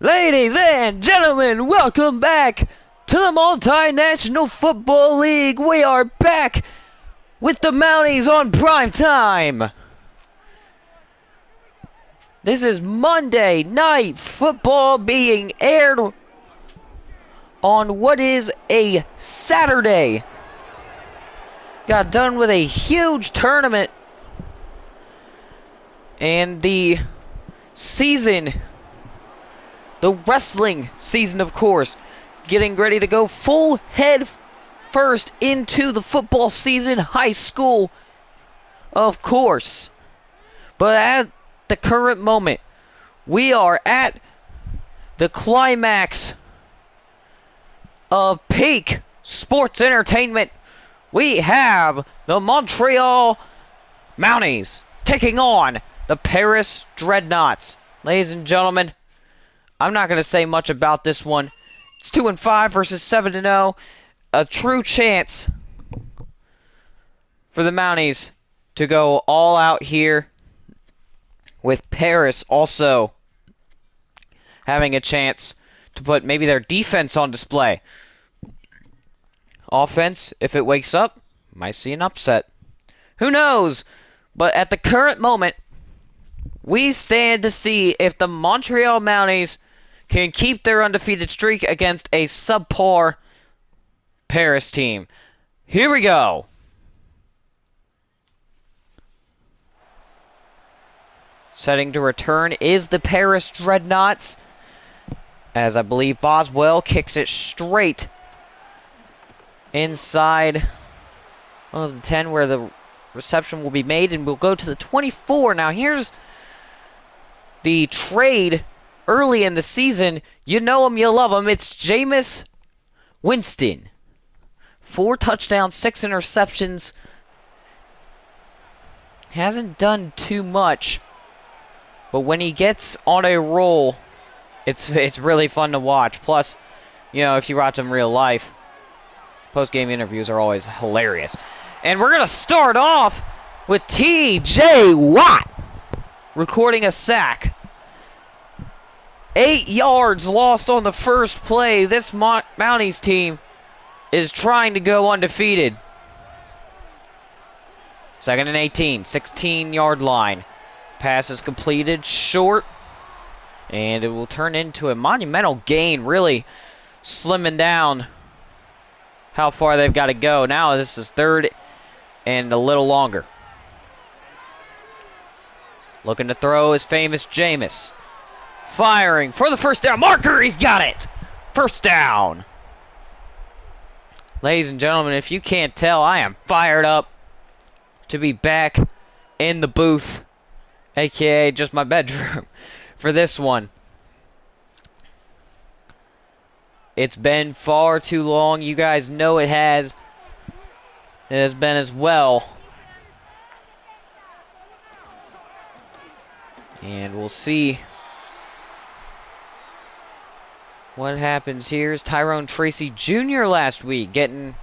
Ladies and gentlemen, welcome back to the Multinational Football League. We are back with the Mounties on prime time. This is Monday Night Football being aired on what is a Saturday. Got done with a huge tournament and the season, the wrestling season, of course, getting ready to go full head first into the football season, high school, of course. But at the current moment, we are at the climax of peak sports entertainment. We have the Montreal Mounties taking on the Paris Dreadknots. Ladies and gentlemen, I'm not going to say much about this one. It's 2-5 versus 7-0. A true chance for the Mounties to go all out here, with Paris also having a chance to put maybe their defense on display. Offense, if it wakes up, might see an upset. Who knows? But at the current moment, we stand to see if the Montreal Mounties can keep their undefeated streak against a subpar Paris team. Here we go. Setting to return is the Paris Dreadknots, as I believe Boswell kicks it straight inside of the 10 where the reception will be made, and we'll go to the 24. Now here's the trade early in the season. You know him, you love him. It's Jameis Winston. 4 touchdowns, 6 interceptions. Hasn't done too much, but when he gets on a roll, it's really fun to watch. Plus, you know, if you watch him in real life, post-game interviews are always hilarious. And we're going to start off with T.J. Watt recording a sack. 8 yards lost on the first play. This Mounties team is trying to go undefeated. 2nd and 18, 16-yard line. Pass is completed, short, and it will turn into a monumental gain, really slimming down how far they've got to go. Now this is 3rd and a little longer. Looking to throw his famous Jameis. Firing for the first down marker. He's got it. First down. Ladies and gentlemen, if you can't tell, I am fired up to be back in the booth, aka just my bedroom, for this one. It's been far too long. You guys know it has. It has been as well. And we'll see what happens here. Is Tyrone Tracy Jr. last week getting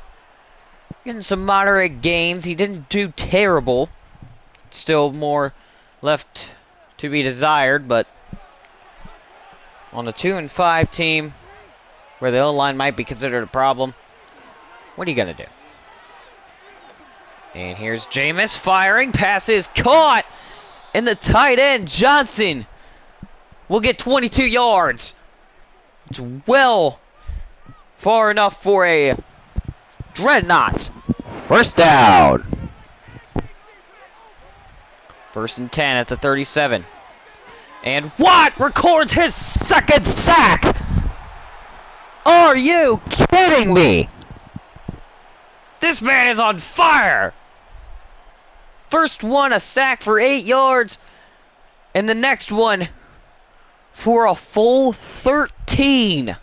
some moderate gains. He didn't do terrible. Still more left to be desired, but on a 2-5 team where the O-line might be considered a problem, what are you going to do? And here's Jameis firing. Pass is caught. And the tight end, Johnson, will get 22 yards. It's well far enough for a Dreadknots. First down. 1st and 10 at the 37. And Watt records his 2nd sack. Are you kidding me? This man is on fire. First one, a sack for 8 yards. And the next one for a full 13.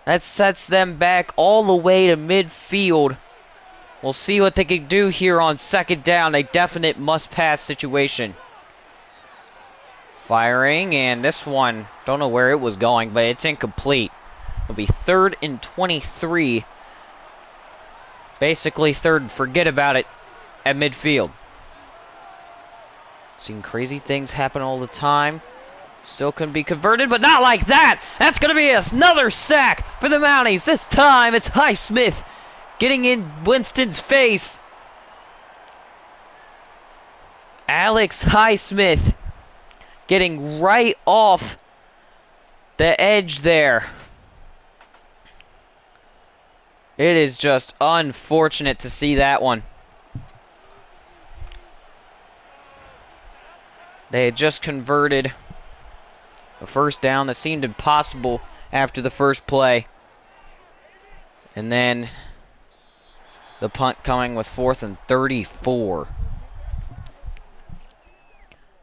That sets them back all the way to midfield. We'll see what they can do here on 2nd down. A definite must-pass situation. Firing, and this one, don't know where it was going, but it's incomplete. It'll be 3rd and 23. Basically 3rd, forget about it, at midfield. Seen crazy things happen all the time. Still couldn't be converted, but not like that! That's gonna be another sack for the Mounties. This time it's Highsmith getting in Winston's face. Alex Highsmith getting right off the edge there. It is just unfortunate to see that one. They had just converted a first down that seemed impossible after the first play. And then the punt coming with 4th and 34.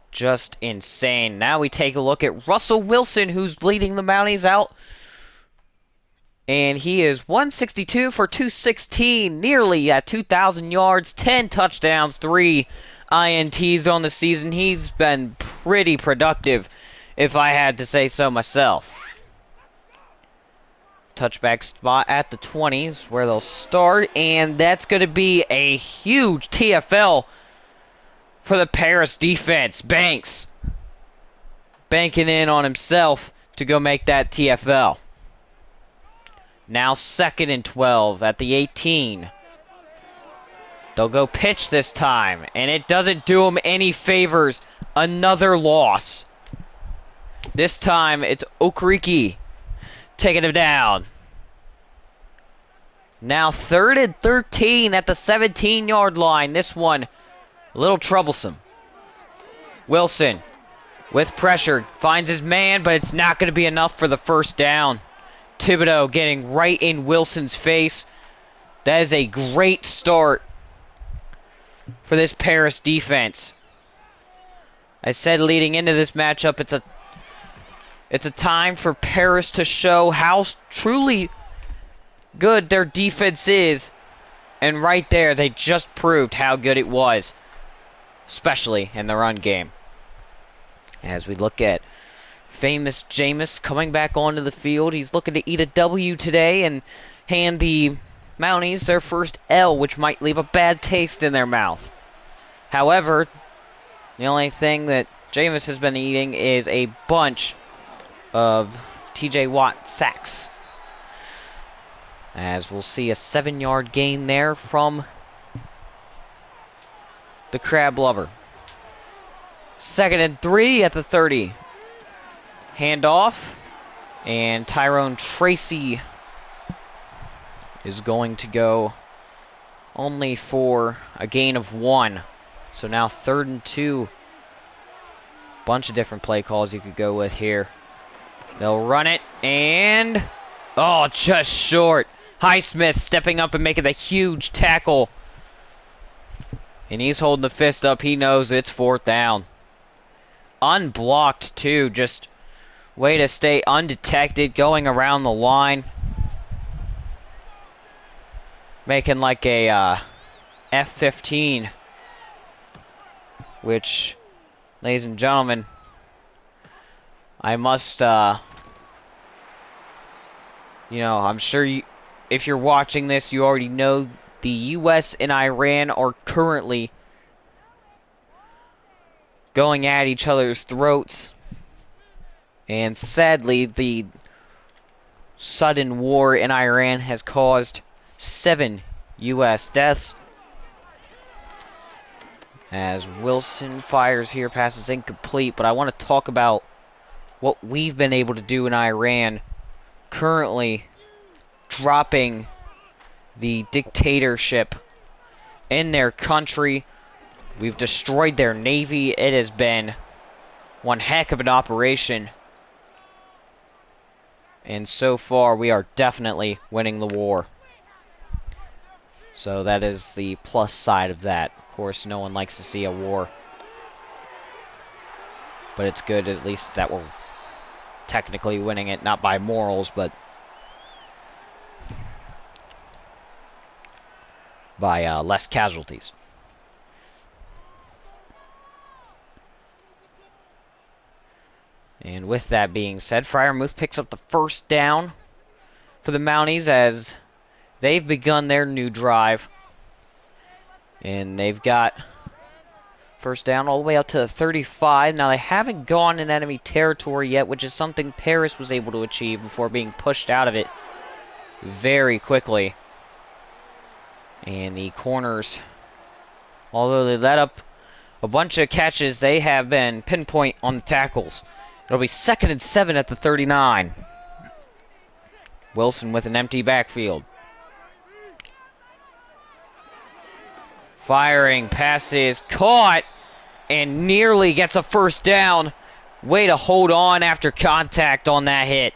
Just insane. Now we take a look at Russell Wilson, who's leading the Mounties out. And he is 162 for 216, nearly at 2,000 yards, 10 touchdowns, 3 INTs on the season. He's been pretty productive, if I had to say so myself. Touchback spot at the 20s where they'll start, and that's going to be a huge TFL for the Paris defense. Banks banking in on himself to go make that TFL. Now 2nd and 12 at the 18. They'll go pitch this time, and it doesn't do them any favors. Another loss. This time it's Okereke taking him down. Now 3rd and 13 at the 17-yard line. This one a little troublesome. Wilson with pressure finds his man, but it's not going to be enough for the first down. Thibodeau getting right in Wilson's face. That is a great start for this Paris defense. I said leading into this matchup, it's a time for Paris to show how truly good their defense is. And right there, they just proved how good it was, especially in the run game. As we look at famous Jameis coming back onto the field. He's looking to eat a W today and hand the Mounties their first L, which might leave a bad taste in their mouth. However, the only thing that Jameis has been eating is a bunch of TJ Watt sacks. As we'll see a 7-yard gain there from the Crab Lover. 2nd and 3 at the 30. Handoff, and Tyrone Tracy is going to go only for a gain of 1. So now 3rd and 2. Bunch of different play calls you could go with here. They'll run it, and oh, just short. Highsmith stepping up and making a huge tackle. And he's holding the fist up. He knows it's 4th down. Unblocked, too. Just way to stay undetected, going around the line. Making like a F-15. Which, ladies and gentlemen, I must, I'm sure if you're watching this, you already know the U.S. and Iran are currently going at each other's throats. And sadly, the sudden war in Iran has caused 7 U.S. deaths. As Wilson fires here, passes incomplete. But I want to talk about what we've been able to do in Iran, currently dropping the dictatorship in their country. We've destroyed their navy. It has been one heck of an operation. And so far, we are definitely winning the war. So that is the plus side of that. Of course, no one likes to see a war. But it's good at least that we're technically winning it, not by morals, but by less casualties. And with that being said, Friarmouth picks up the first down for the Mounties as they've begun their new drive. And they've got First down all the way up to the 35. Now, they haven't gone in enemy territory yet, which is something Paris was able to achieve before being pushed out of it very quickly. And the corners, although they let up a bunch of catches, they have been pinpoint on the tackles. It'll be 2nd and 7 at the 39. Wilson with an empty backfield. Firing, passes, caught, and nearly gets a first down. Way to hold on after contact on that hit.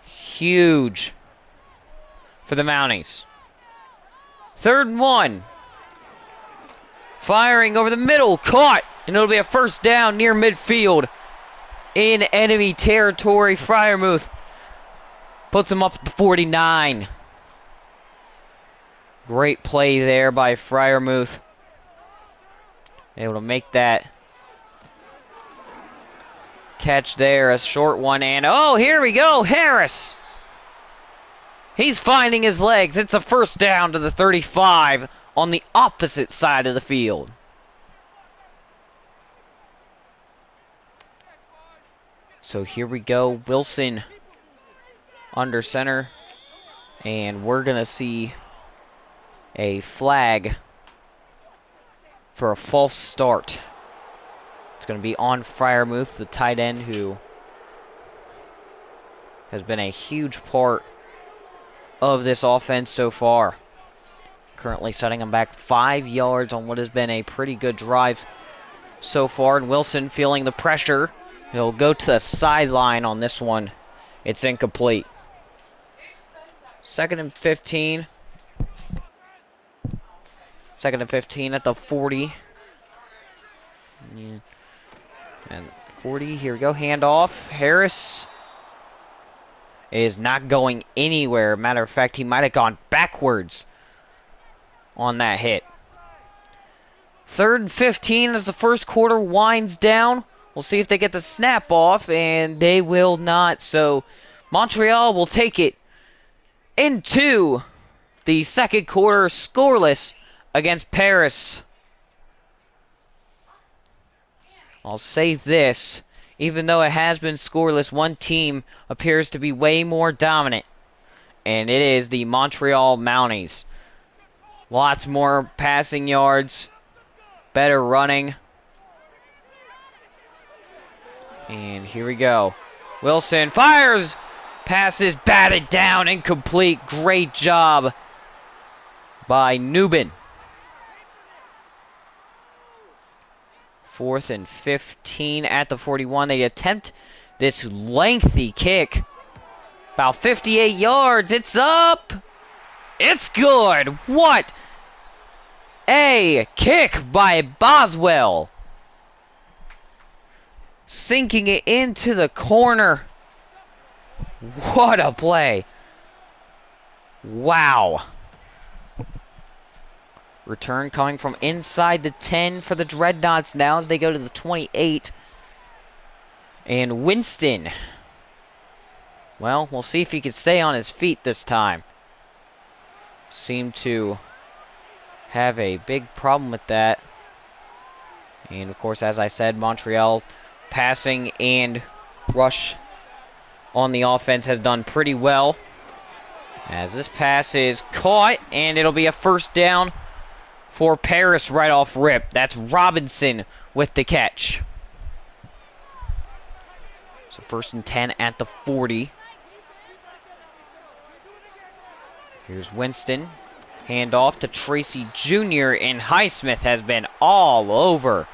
Huge for the Mounties. 3rd and 1. Firing over the middle, caught, and it'll be a first down near midfield in enemy territory. Freiermuth puts him up at the 49. Great play there by Freiermuth. Able to make that catch there, a short one, and oh, here we go, Harris! He's finding his legs. It's a first down to the 35 on the opposite side of the field. So here we go, Wilson under center, and we're going to see a flag for a false start. It's going to be on Freiermuth, the tight end, who has been a huge part of this offense so far. Currently setting him back 5 yards on what has been a pretty good drive so far. And Wilson feeling the pressure. He'll go to the sideline on this one. It's incomplete. 2nd and 15. 2nd and 15 at the 40. Yeah. And 40, here we go, handoff. Harris is not going anywhere. Matter of fact, he might have gone backwards on that hit. 3rd and 15 as the first quarter winds down. We'll see if they get the snap off, and they will not. So Montreal will take it into the second quarter scoreless against Paris. I'll say this, even though it has been scoreless, one team appears to be way more dominant, and it is the Montreal Mounties. Lots more passing yards, better running. And here we go. Wilson fires, passes batted down, incomplete. Great job by Newman. 4th and 15 at the 41. They attempt this lengthy kick. About 58 yards. It's up. It's good. What a kick by Boswell. Sinking it into the corner. What a play. Wow. Return coming from inside the 10 for the Dreadknots now as they go to the 28. And Winston. Well, we'll see if he can stay on his feet this time. Seemed to have a big problem with that. And, of course, as I said, Montreal passing and rush on the offense has done pretty well. As this pass is caught, and it'll be a first down for Paris right off rip. That's Robinson with the catch. So 1st and 10 at the 40. Here's Winston. Handoff to Tracy Jr. and Highsmith has been all over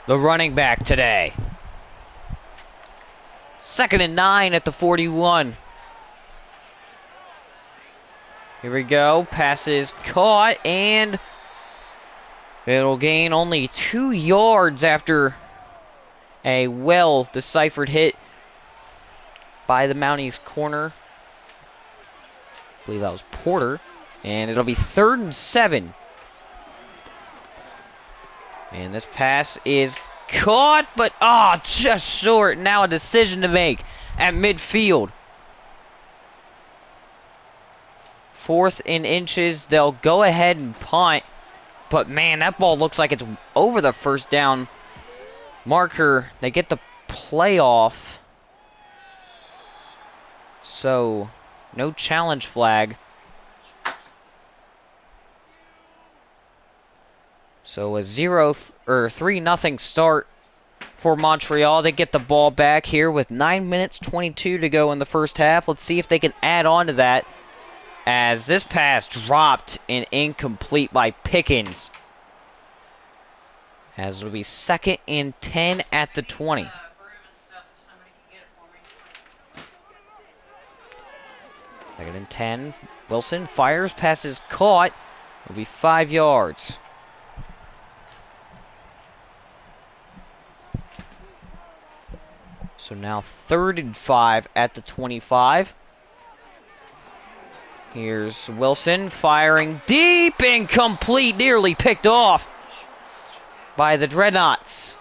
the running back today. 2nd and 9 at the 41. Here we go. Passes caught, and it'll gain only 2 yards after a well-deciphered hit by the Mounties corner. I believe that was Porter. And it'll be 3rd and 7. And this pass is caught, but just short. Now a decision to make at midfield. 4th and inches. They'll go ahead and punt. but man, that ball looks like it's over the first down marker. They get the playoff. So, no challenge flag. So a 3-0 start for Montreal. They get the ball back here with 9 minutes 22 to go in the first half. Let's see if they can add on to that, as this pass dropped and incomplete by Pickens. As it'll be 2nd and 10 at the 20. 2nd and 10. Wilson fires, pass is caught. It'll be 5 yards. So now 3rd and 5 at the 25. Here's Wilson firing deep, incomplete, nearly picked off by the Dreadknots.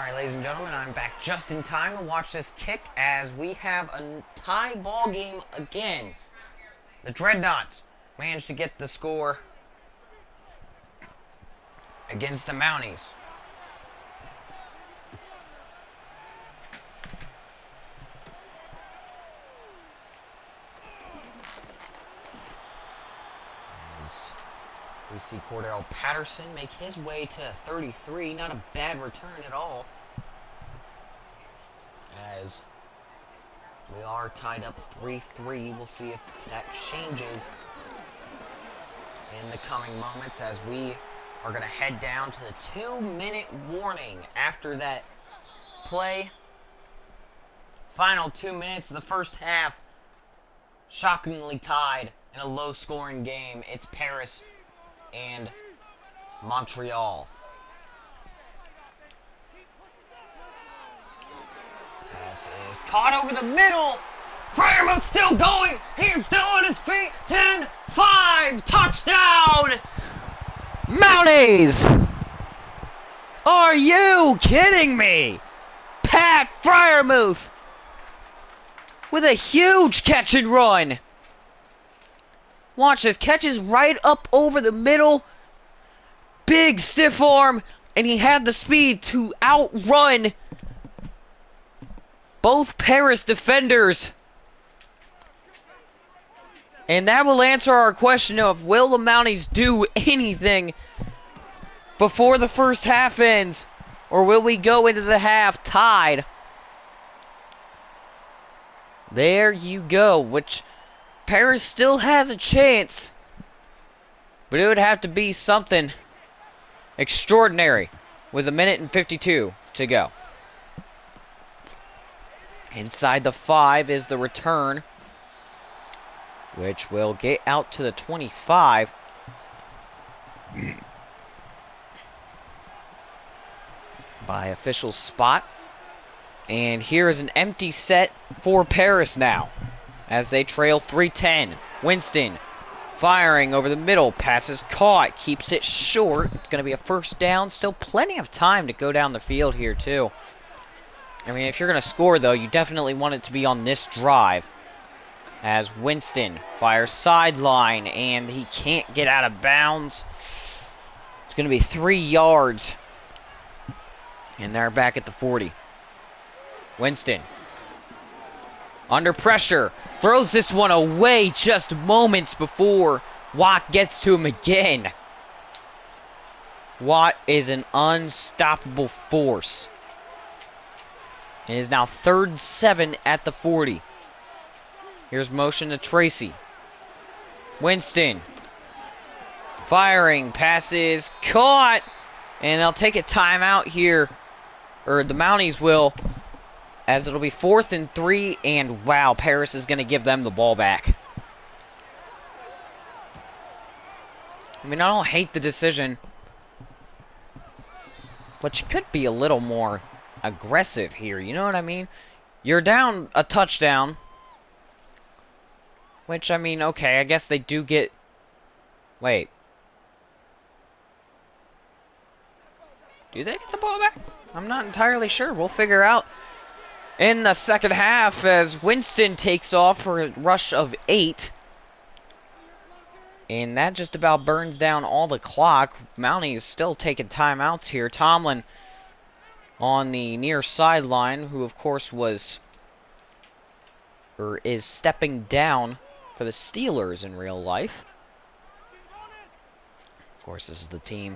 Alright, ladies and gentlemen, I'm back just in time to watch this kick as we have a tie ball game again. The Dreadknots managed to get the score against the Mounties. As we see Cordell Patterson make his way to 33. Not a bad return at all. As we are tied up 3-3. We'll see if that changes in the coming moments as we are going to head down to the 2-minute warning after that play. Final 2 minutes of the first half. Shockingly tied in a low-scoring game. It's Paris and Montreal. Pass is caught over the middle. Fryermuth still going. He's still on his feet. 10-5. Touchdown. Mounties. Are you kidding me? Pat Fryermuth with a huge catch and run. Watch this. Catches right up over the middle. Big stiff arm. And he had the speed to outrun both Paris defenders. And that will answer our question of, will the Mounties do anything before the first half ends? Or will we go into the half tied? There you go. Which Paris still has a chance. But it would have to be something extraordinary with 1:52 to go. Inside the 5 is the return, which will get out to the 25. By official spot. And here is an empty set for Paris now, as they trail 3-10. Winston firing over the middle. Passes caught. Keeps it short. It's going to be a first down. Still plenty of time to go down the field here, too. I mean, if you're going to score, though, you definitely want it to be on this drive. As Winston fires sideline, and he can't get out of bounds. It's going to be 3 yards. And they're back at the 40. Winston. Under pressure. Throws this one away just moments before Watt gets to him again. Watt is an unstoppable force. It is now 3rd and 7 at the 40. Here's motion to Tracy. Winston. Firing. Passes. Caught. And they'll take a timeout here. Or the Mounties will. As it'll be 4th and 3. And wow, Paris is going to give them the ball back. I mean, I don't hate the decision. But you could be a little more aggressive here, you know what I mean? You're down a touchdown. Which, I mean, okay, I guess they do get... Wait. Do they get the ball back? I'm not entirely sure. We'll figure out in the second half as Winston takes off for a rush of 8. And that just about burns down all the clock. Mounties still taking timeouts here. Tomlin on the near sideline, who of course was, or is stepping down for the Steelers in real life. Of course, this is the team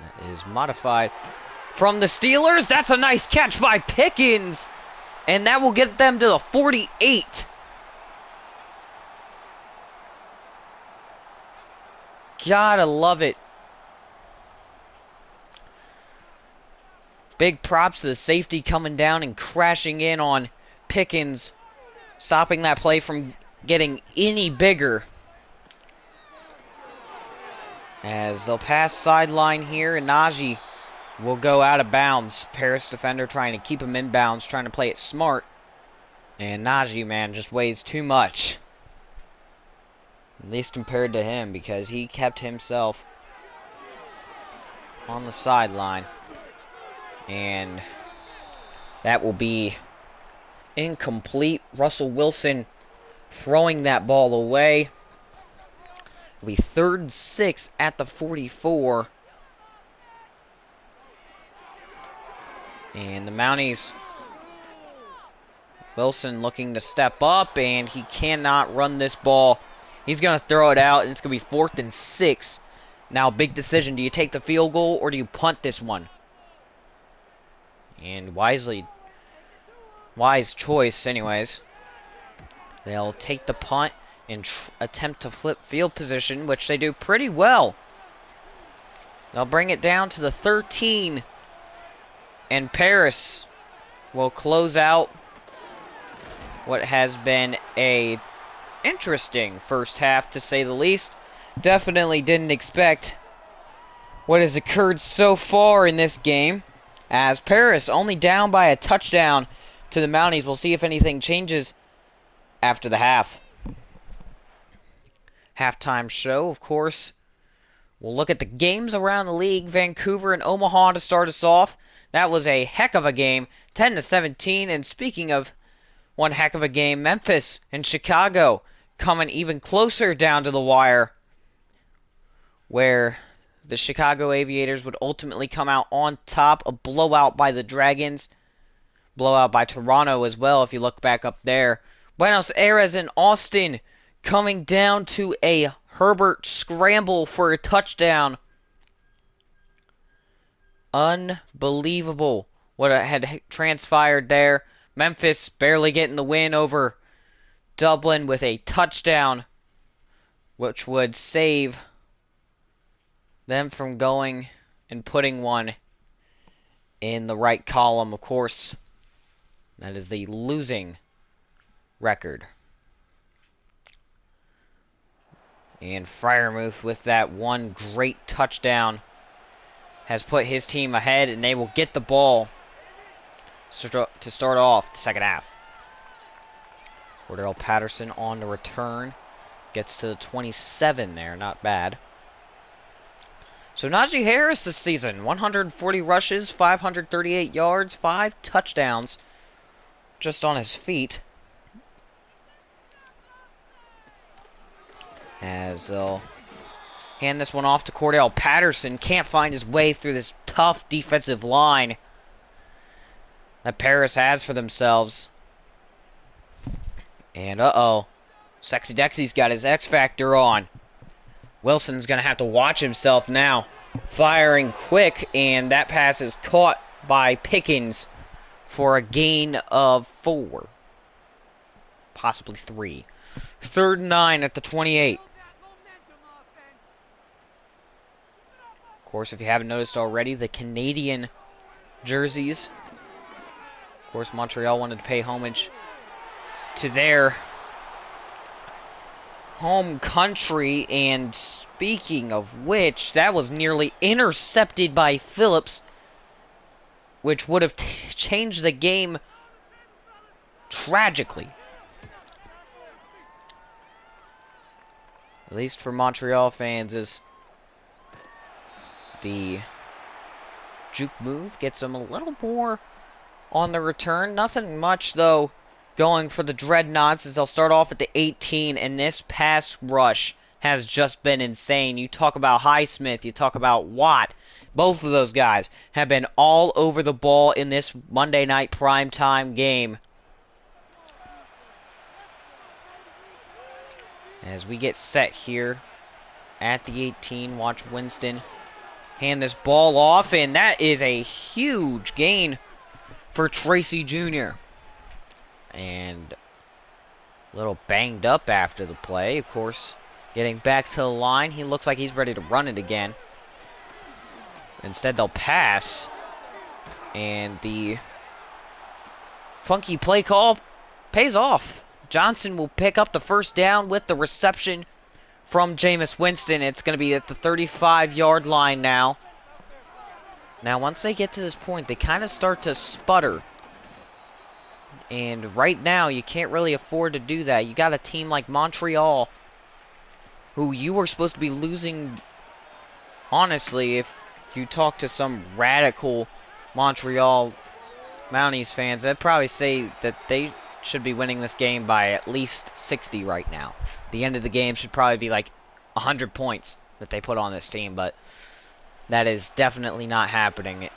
that is modified from the Steelers. That's a nice catch by Pickens, and that will get them to the 48. Gotta love it. Big props to the safety coming down and crashing in on Pickens, stopping that play from getting any bigger. As they'll pass sideline here, and Najee will go out of bounds. Paris defender trying to keep him in bounds, trying to play it smart. And Najee, man, just weighs too much. At least compared to him, because he kept himself on the sideline. And that will be incomplete. Russell Wilson throwing that ball away. It'll be 3rd and 6 at the 44. And the Mounties, Wilson looking to step up, and he cannot run this ball. He's going to throw it out, and it's going to be 4th and 6. Now, big decision. Do you take the field goal, or do you punt this one? And wise choice, anyways. They'll take the punt and attempt to flip field position, which they do pretty well. They'll bring it down to the 13. And Paris will close out what has been a interesting first half, to say the least. Definitely didn't expect what has occurred so far in this game, as Paris only down by a touchdown to the Mounties. We'll see if anything changes after the half. Halftime show, of course. We'll look at the games around the league. Vancouver and Omaha to start us off. That was a heck of a game, 10-17. And speaking of one heck of a game, Memphis and Chicago coming even closer down to the wire, where the Chicago Aviators would ultimately come out on top. A blowout by the Dragons. Blowout by Toronto as well, if you look back up there. Buenos Aires and Austin coming down to a Herbert scramble for a touchdown. Unbelievable what had transpired there. Memphis barely getting the win over Dublin with a touchdown, which would save them from going and putting one in the right column, of course. That is the losing record. And Freiermuth with that one great touchdown has put his team ahead, and they will get the ball to start off the second half. Cordell Patterson on the return. Gets to the 27 there, not bad. So Najee Harris this season, 140 rushes, 538 yards, 5 touchdowns just on his feet. As they'll hand this one off to Cordell Patterson. Can't find his way through this tough defensive line that Paris has for themselves. And Sexy Dexy's got his X Factor on. Wilson's going to have to watch himself now. Firing quick, and that pass is caught by Pickens for a gain of 4. Possibly 3. 3rd and 9 at the 28. Of course, if you haven't noticed already, the Canadian jerseys. Of course, Montreal wanted to pay homage to their home country. And speaking of which, that was nearly intercepted by Phillips, which would have changed the game tragically. At least for Montreal fans, as the juke move gets them a little more on the return. Nothing much, though, going for the Dreadknots, as they'll start off at the 18, and this pass rush has just been insane. You talk about Highsmith, you talk about Watt. Both of those guys have been all over the ball in this Monday night primetime game. As we get set here at the 18, watch Winston hand this ball off, and that is a huge gain for Tracy Jr. And a little banged up after the play, of course. Getting back to the line, he looks like he's ready to run it again. Instead, they'll pass, and the funky play call pays off. Johnson will pick up the first down with the reception from Jameis Winston. It's going to be at the 35-yard line now. Now, once they get to this point, they kind of start to sputter. And right now, you can't really afford to do that. You got a team like Montreal, who you were supposed to be losing, honestly, if you talk to some radical Montreal Mounties fans, I'd probably say that they should be winning this game by at least 60 right now. The end of the game should probably be like 100 points that they put on this team, but that is definitely not happening.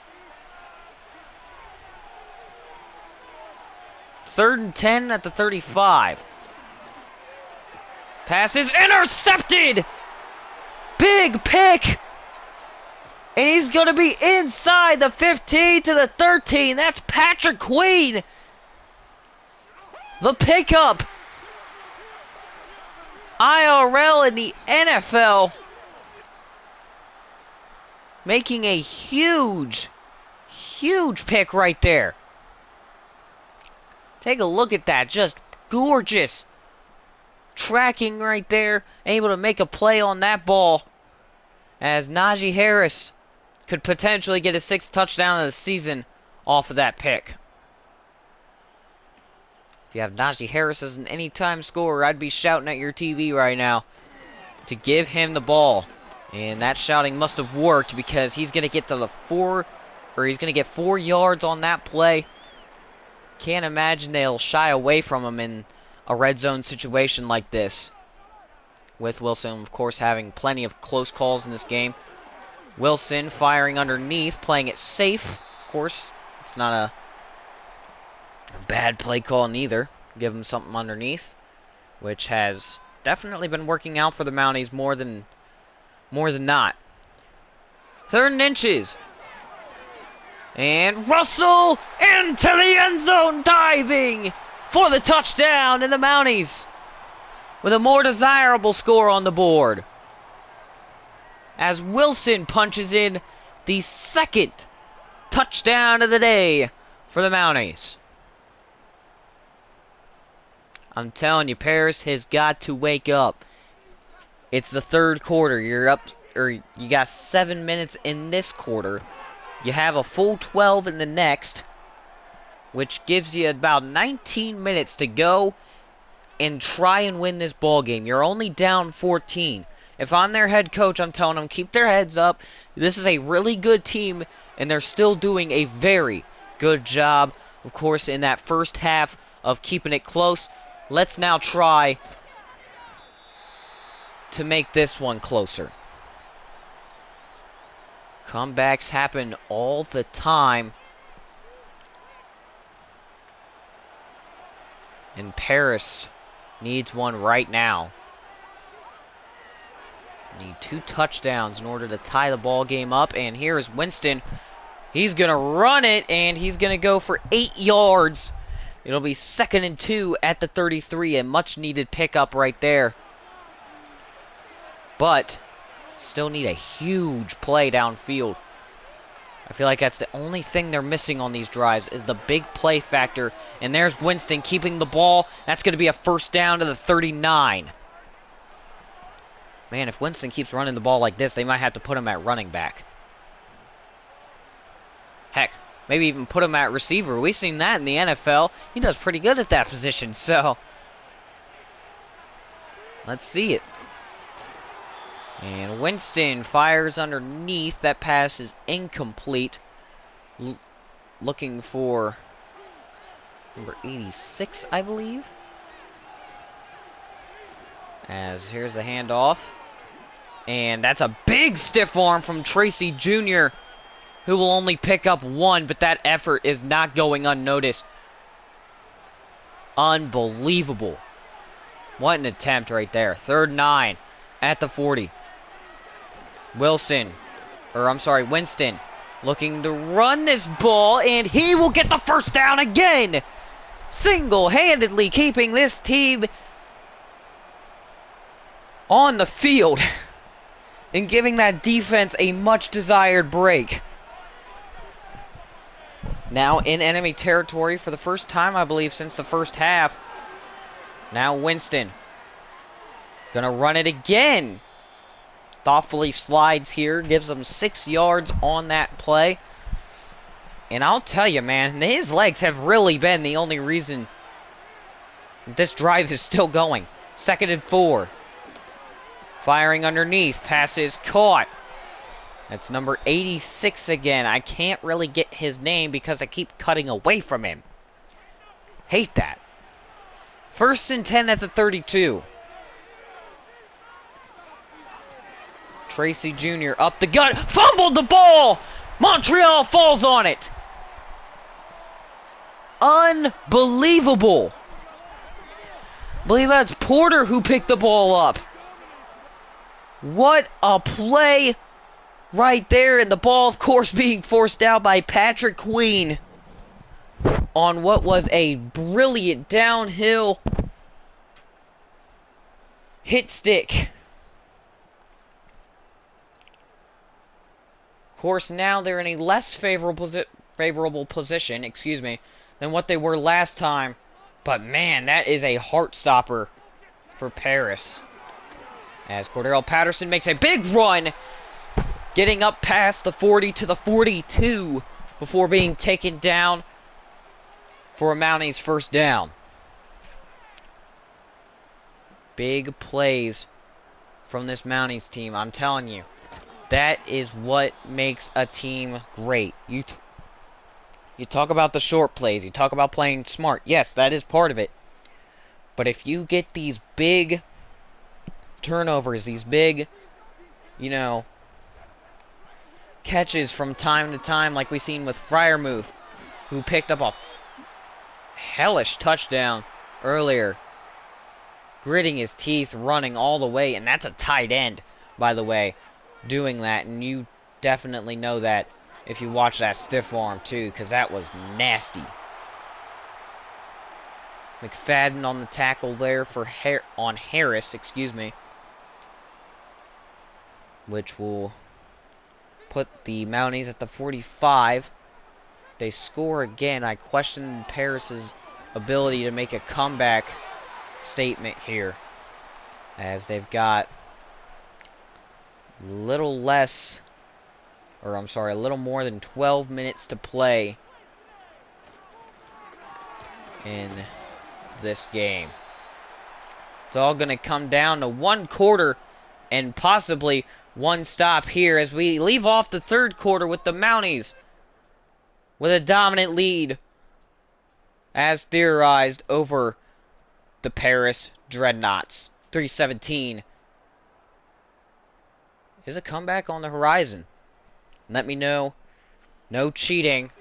3rd and 10 at the 35. Pass is intercepted! Big pick! And he's going to be inside the 15 to the 13. That's Patrick Queen. The pickup. IRL in the NFL. Making a huge, huge pick right there. Take a look at that. Just gorgeous. Tracking right there. Able to make a play on that ball. As Najee Harris could potentially get his 6th touchdown of the season off of that pick. If you have Najee Harris as an anytime scorer, I'd be shouting at your TV right now to give him the ball. And that shouting must have worked because he's going to get to the 4, or he's going to get 4 yards on that play. Can't imagine they'll shy away from him in a red zone situation like this. With Wilson, of course, having plenty of close calls in this game. Wilson firing underneath, playing it safe. Of course, it's not a bad play call neither. Give him something underneath, which has definitely been working out for the Mounties more than not. 3rd and inches. And Russell into the end zone, diving for the touchdown, and the Mounties with a more desirable score on the board. As Wilson punches in the 2nd touchdown of the day for the Mounties. I'm telling you, Paris has got to wake up. It's the 3rd quarter. You're up, or you got 7 minutes in this quarter. You have a full 12 in the next, which gives you about 19 minutes to go and try and win this ball game. You're only down 14. If I'm their head coach, I'm telling them, keep their heads up. This is a really good team, and they're still doing a very good job, of course, in that first half of keeping it close. Let's now try to make this one closer. Comebacks happen all the time. And Paris needs one right now. Need 2 touchdowns in order to tie the ball game up. And here is Winston. He's going to run it, and he's going to go for 8 yards. It'll be 2nd and 2 at the 33. A much-needed pickup right there. But still need a huge play downfield. I feel like that's the only thing they're missing on these drives is the big play factor. And there's Winston keeping the ball. That's going to be a 1st down to the 39. Man, if Winston keeps running the ball like this, they might have to put him at running back. Heck, maybe even put him at receiver. We've seen that in the NFL. He does pretty good at that position, so let's see it. And Winston fires underneath. That pass is incomplete. Looking for number 86, I believe. As here's the handoff. And that's a big stiff arm from Tracy Jr., who will only pick up 1, but that effort is not going unnoticed. Unbelievable. What an attempt right there. 3rd and 9 at the 40. Winston looking to run this ball, and he will get the 1st down again. Single-handedly keeping this team on the field and giving that defense a much-desired break. Now in enemy territory for the first time, I believe, since the first half. Now Winston gonna run it again. Thoughtfully slides here, gives them 6 yards on that play. And I'll tell you, man, his legs have really been the only reason this drive is still going. 2nd and 4. Firing underneath. Pass is caught. That's number 86 again. I can't really get his name because I keep cutting away from him. Hate that. 1st and 10 at the 32. Tracy Jr. up the gut. Fumbled the ball! Montreal falls on it. Unbelievable. I believe that's Porter who picked the ball up. What a play right there. And the ball, of course, being forced out by Patrick Queen on what was a brilliant downhill hit stick. Of course, now they're in a less favorable position, than what they were last time. But man, that is a heart stopper for Paris. As Cordero Patterson makes a big run, getting up past the 40 to the 42 before being taken down for a Mounties first down. Big plays from this Mounties team, I'm telling you. That is what makes a team great. You talk about the short plays. You talk about playing smart. Yes, that is part of it. But if you get these big turnovers, these big, catches from time to time, like we seen with Freiermuth, who picked up a hellish touchdown earlier, gritting his teeth, running all the way, and that's a tight end, by the way, doing that, and you definitely know that if you watch that stiff arm, too, because that was nasty. McFadden on the tackle there for Harris, which will put the Mounties at the 45. They score again. I question Paris's ability to make a comeback statement here, as they've got a little more than 12 minutes to play in this game. It's all going to come down to one quarter and possibly one stop here as we leave off the third quarter with the Mounties with a dominant lead, as theorized, over the Paris Dreadknots. 3-17. Is a comeback on the horizon? Let me know. No cheating.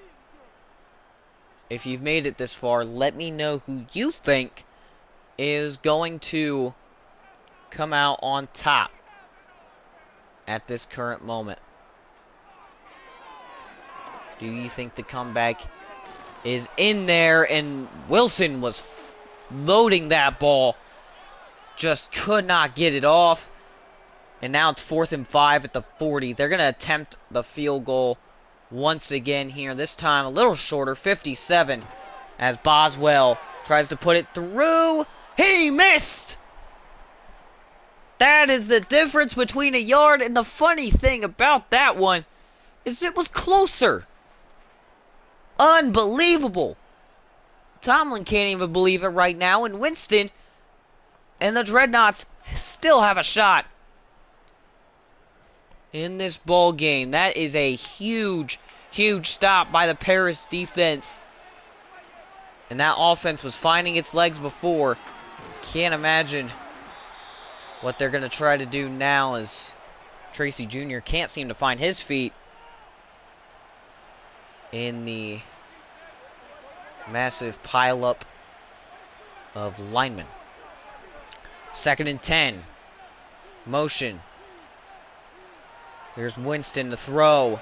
If you've made it this far, let me know who you think is going to come out on top at this current moment. Do you think the comeback is in there? And Wilson was loading that ball. Just could not get it off. And now it's 4th and 5 at the 40. They're going to attempt the field goal once again here. This time a little shorter, 57. As Boswell tries to put it through. He missed! That is the difference between a yard. And the funny thing about that one is it was closer. Unbelievable. Tomlin can't even believe it right now. And Winston and the Dreadknots still have a shot in this ball game. That is a huge, huge stop by the Paris defense. And that offense was finding its legs before. Can't imagine what they're going to try to do now, as Tracy Jr. can't seem to find his feet in the massive pileup of linemen. 2nd and 10. Motion. Here's Winston to throw.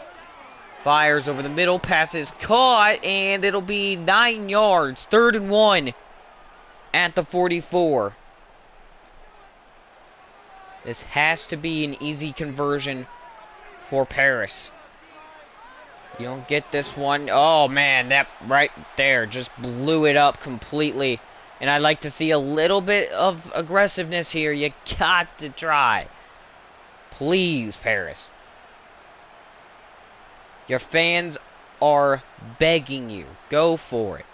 Fires over the middle. Passes caught. And it'll be 9 yards. 3rd and 1 at the 44. This has to be an easy conversion for Paris. You don't get this one. Oh, man. That right there just blew it up completely. And I'd like to see a little bit of aggressiveness here. You got to try. Please, Paris. Your fans are begging you. Go for it.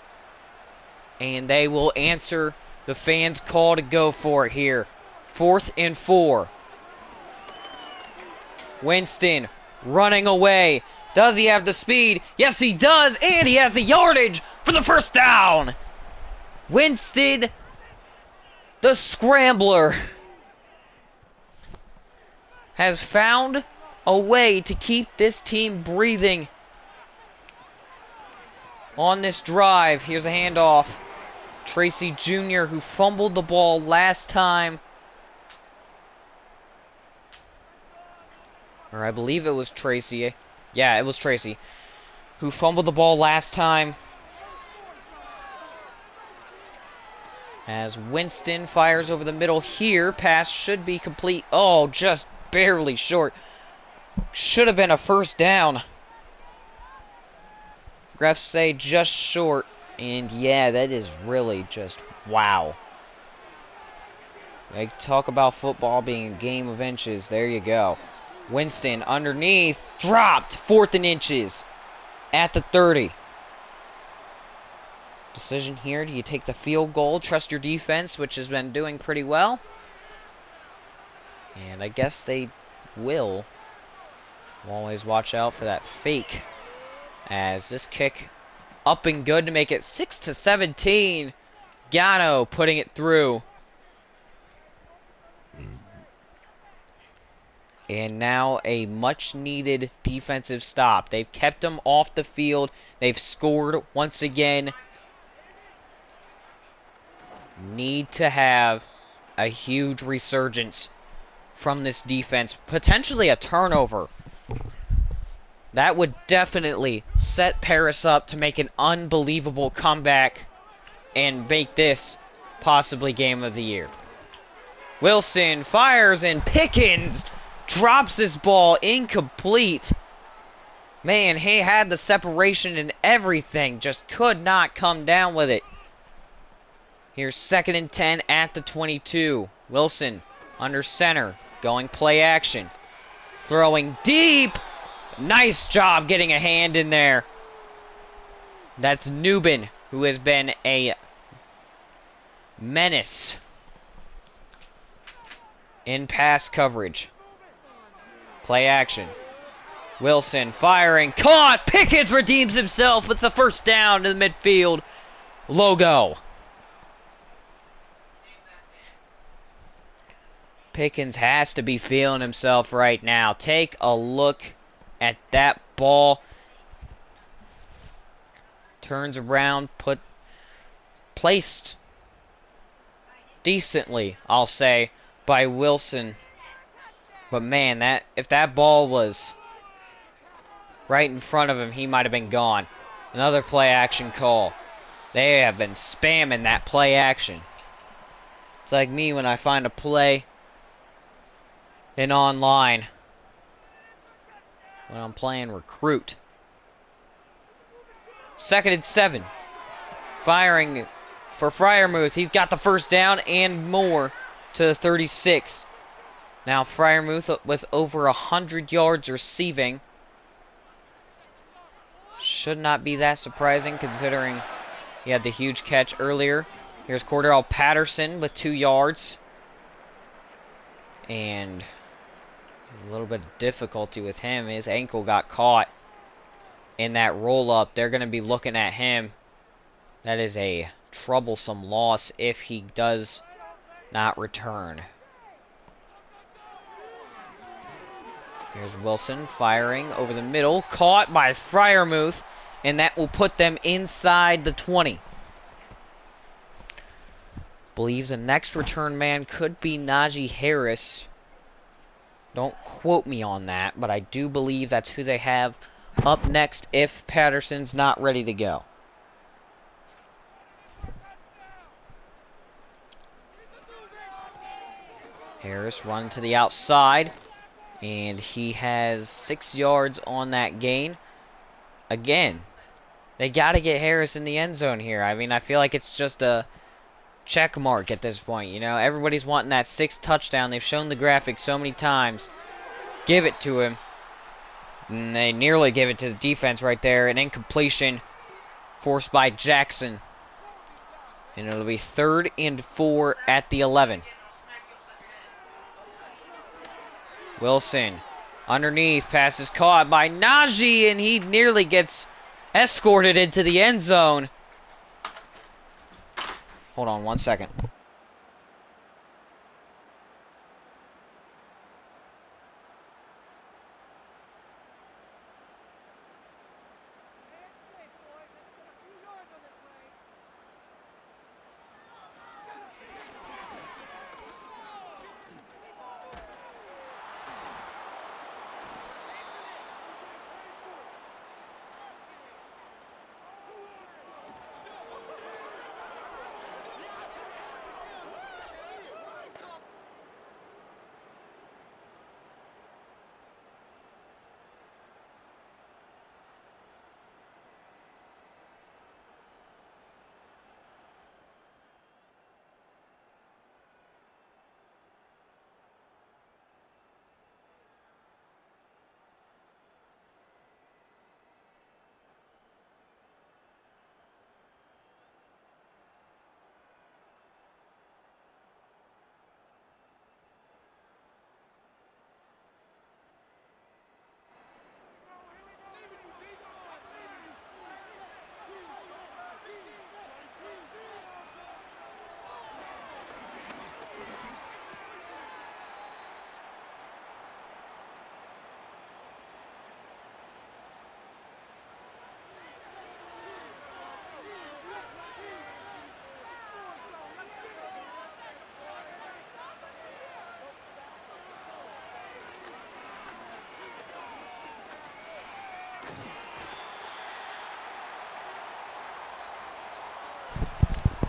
And they will answer the fans' call to go for it here. 4th and 4. Winston running away. Does he have the speed? Yes, he does, and he has the yardage for the first down. Winston, the scrambler, has found a way to keep this team breathing on this drive. Here's a handoff. Tracy Jr., who fumbled the ball last time. Or I believe it was Tracy. Yeah, it was Tracy, who fumbled the ball last time. As Winston fires over the middle here. Pass should be complete. Oh, just barely short. Should have been a first down. Refs say just short. And yeah, that is really just wow. They talk about football being a game of inches. There you go. Winston underneath. Dropped. 4th and inches. At the 30. Decision here. Do you take the field goal? Trust your defense, which has been doing pretty well. And I guess they will. Always watch out for that fake. As this kick up and good to make it 6-17. Gano putting it through. And now a much-needed defensive stop. They've kept them off the field. They've scored once again. Need to have a huge resurgence from this defense. Potentially a turnover. That would definitely set Paris up to make an unbelievable comeback and make this possibly game of the year. Wilson fires and Pickens drops this ball incomplete. Man, he had the separation and everything. Just could not come down with it. Here's 2nd and 10 at the 22. Wilson under center. Going play action. Throwing deep. Nice job getting a hand in there. That's Newbin, who has been a menace in pass coverage. Play action. Wilson firing. Caught! Pickens redeems himself. It's a first down to the midfield. Logo. Pickens has to be feeling himself right now. Take a look at that ball. Turns around, placed decently, I'll say, by Wilson. But man, if that ball was right in front of him, he might have been gone. Another play action call. They have been spamming that play action. It's like me when I find a play in online when I'm playing Recruit. 2nd and 7. Firing for Freiermuth. He's got the first down and more to the 36. Now Freiermuth with over 100 yards receiving. Should not be that surprising considering he had the huge catch earlier. Here's Cordell Patterson with 2 yards. And a little bit of difficulty with him. His ankle got caught in that roll-up. They're going to be looking at him. That is a troublesome loss if he does not return. Here's Wilson firing over the middle. Caught by Freiermuth. And that will put them inside the 20. Believe the next return man could be Najee Harris. Don't quote me on that, but I do believe that's who they have up next if Patterson's not ready to go. Harris run to the outside, and he has 6 yards on that gain. Again, they got to get Harris in the end zone here. I mean, I feel like it's just a check mark at this point. You know, everybody's wanting that 6th touchdown. They've shown the graphic so many times. Give it to him. And they nearly give it to the defense right there. An incompletion forced by Jackson. And it'll be 3rd and 4 at the 11. Wilson Underneath, pass is caught by Najee, and he nearly gets escorted into the end zone. Hold on 1 second.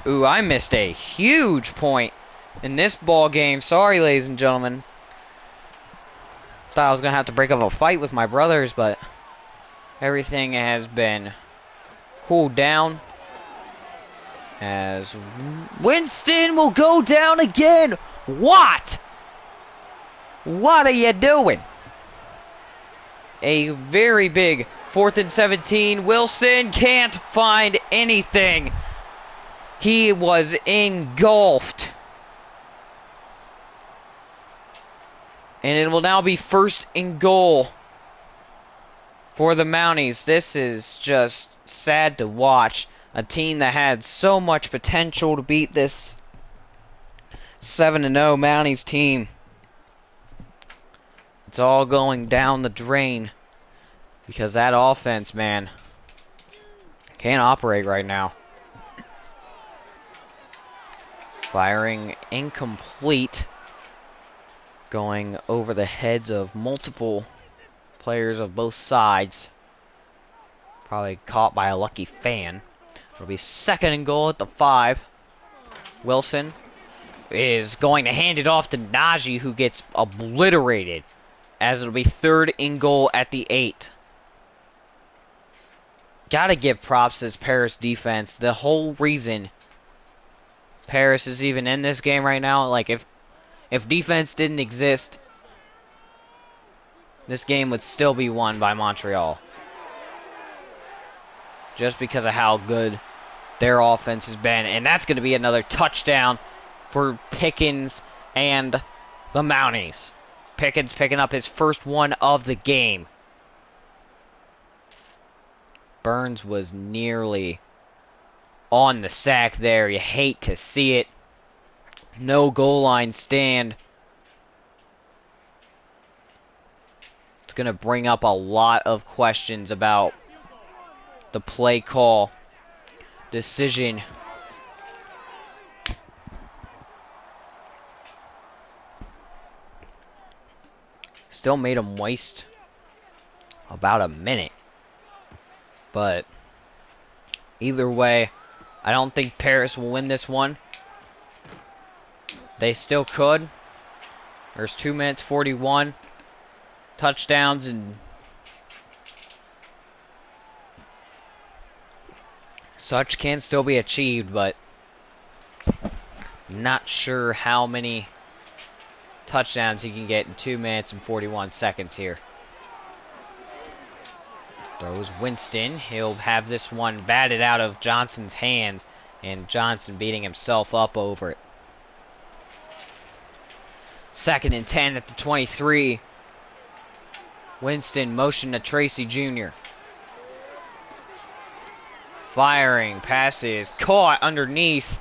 Ooh, I missed a huge point in this ball game. Sorry, ladies and gentlemen. Thought I was going to have to break up a fight with my brothers, but everything has been cooled down. As Winston will go down again. What? What are you doing? A very big 4th and 17. Wilson can't find anything. He was engulfed. And it will now be 1st and goal for the Mounties. This is just sad to watch. A team that had so much potential to beat this 7-0 Mounties team. It's all going down the drain because that offense, man, can't operate right now. Firing incomplete. Going over the heads of multiple players of both sides. Probably caught by a lucky fan. It'll be 2nd and goal at the 5. Wilson is going to hand it off to Najee, who gets obliterated. As it'll be 3rd and goal at the 8. Gotta give props to this Paris defense. The whole reason Paris is even in this game right now, like if defense didn't exist, this game would still be won by Montreal. Just because of how good their offense has been. And that's going to be another touchdown for Pickens and the Mounties. Pickens picking up his first one of the game. Burns was nearly on the sack there. You hate to see it. No goal line stand. It's going to bring up a lot of questions about the play call decision. Still made him waste about a minute. But either way, I don't think Paris will win this one. They still could. There's 2 minutes 41. Touchdowns and such can still be achieved, but not sure how many touchdowns you can get in 2 minutes and 41 seconds here. Throws Winston. He'll have this one batted out of Johnson's hands, and Johnson beating himself up over it. 2nd and 10 at the 23. Winston motion to Tracy Jr. Firing, passes, caught underneath.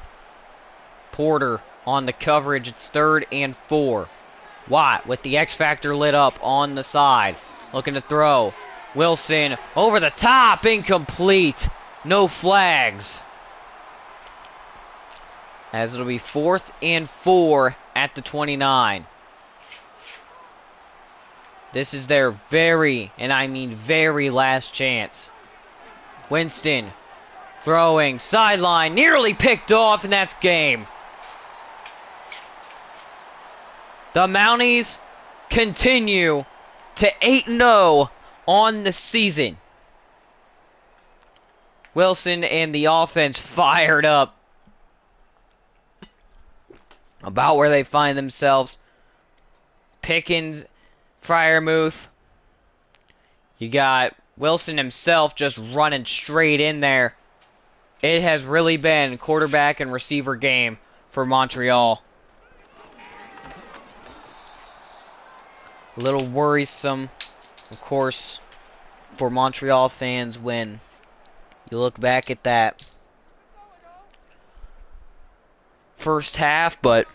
Porter on the coverage. It's 3rd and 4. Watt with the X Factor lit up on the side. Looking to throw. Wilson over the top. Incomplete. No flags. As it'll be 4th and 4 at the 29. This is their very, and I mean very last chance. Winston throwing, sideline, nearly picked off, and that's game. The Mounties continue to 8-0 on the season. Wilson and the offense fired up about where they find themselves. Pickens, Freiermuth. You got Wilson himself just running straight in there. It has really been quarterback and receiver game for Montreal. A little worrisome, of course, for Montreal fans when you look back at that first half, but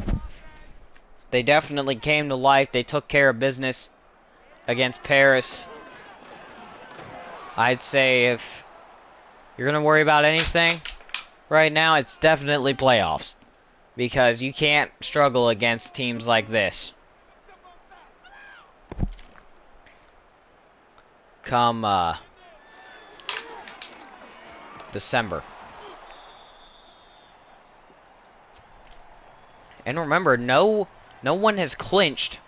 they definitely came to life. They took care of business against Paris. I'd say if you're going to worry about anything right now, it's definitely playoffs. Because you can't struggle against teams like this. Come December. And remember, no one has clinched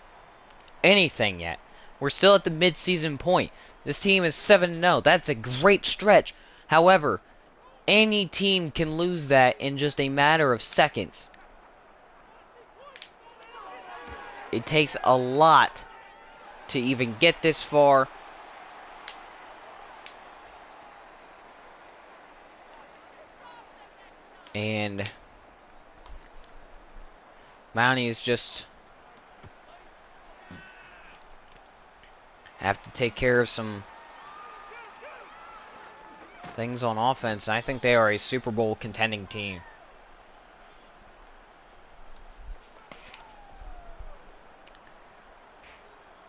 anything yet. We're still at the mid-season point. This team is 7-0. That's a great stretch. However, any team can lose that in just a matter of seconds. It takes a lot to even get this far. And Mounties just have to take care of some things on offense. And I think they are a Super Bowl contending team.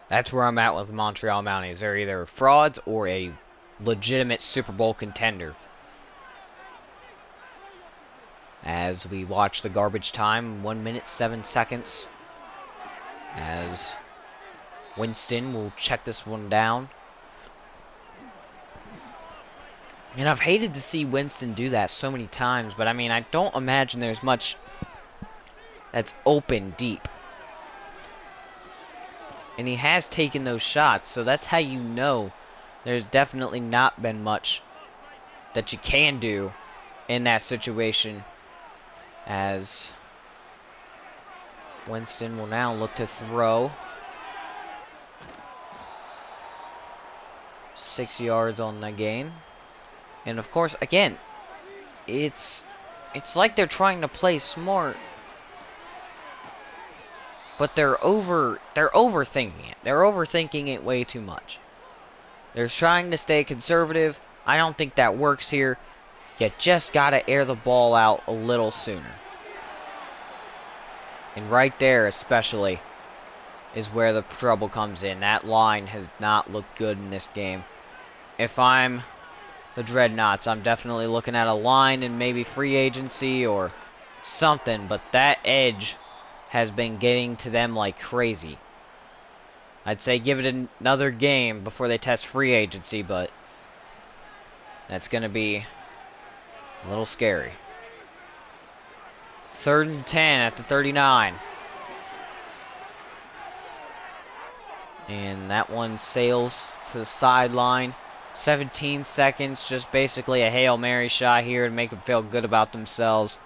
That's where I'm at with Montreal Mounties. They're either frauds or a legitimate Super Bowl contender. As we watch the garbage time, 1 minute, 7 seconds. As Winston will check this one down. And I've hated to see Winston do that so many times, but I mean, I don't imagine there's much that's open deep. And he has taken those shots, so that's how you know there's definitely not been much that you can do in that situation. As Winston will now look to throw. 6 yards on the gain. And of course, again, it's like they're trying to play smart, but they're overthinking it. They're overthinking it way too much. They're trying to stay conservative. I don't think that works here. You just gotta air the ball out a little sooner. And right there, especially, is where the trouble comes in. That line has not looked good in this game. If I'm the Dreadknots, I'm definitely looking at a line and maybe free agency or something, but that edge has been getting to them like crazy. I'd say give it another game before they test free agency, but that's going to be a little scary. 3rd and 10 at the 39. And that one sails to the sideline. 17 seconds, just basically a Hail Mary shot here to make them feel good about themselves.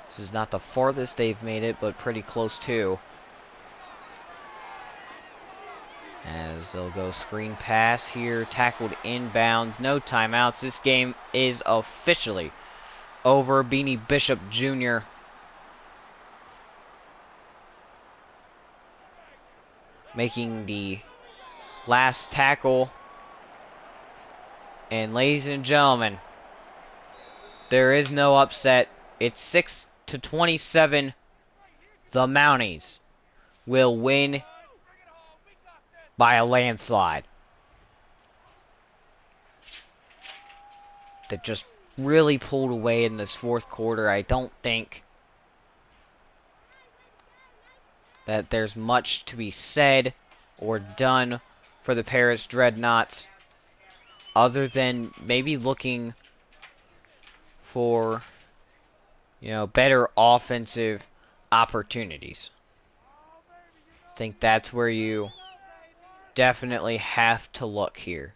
This is not the farthest they've made it, but pretty close to. As they'll go screen pass here, tackled inbounds, no timeouts. This game is officially over. Beanie Bishop Jr. making the last tackle. And ladies and gentlemen, there is no upset. It's 6-27. The Mounties will win by a landslide. That just really pulled away in this fourth quarter. I don't think that there's much to be said or done for the Paris Dreadknots other than maybe looking for, better offensive opportunities. I think that's where you definitely have to look here.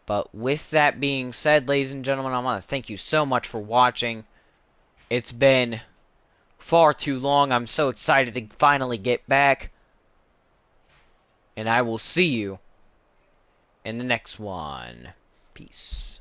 But with that being said, ladies and gentlemen, I want to thank you so much for watching. It's been far too long. I'm so excited to finally get back. And I will see you in the next one. Peace.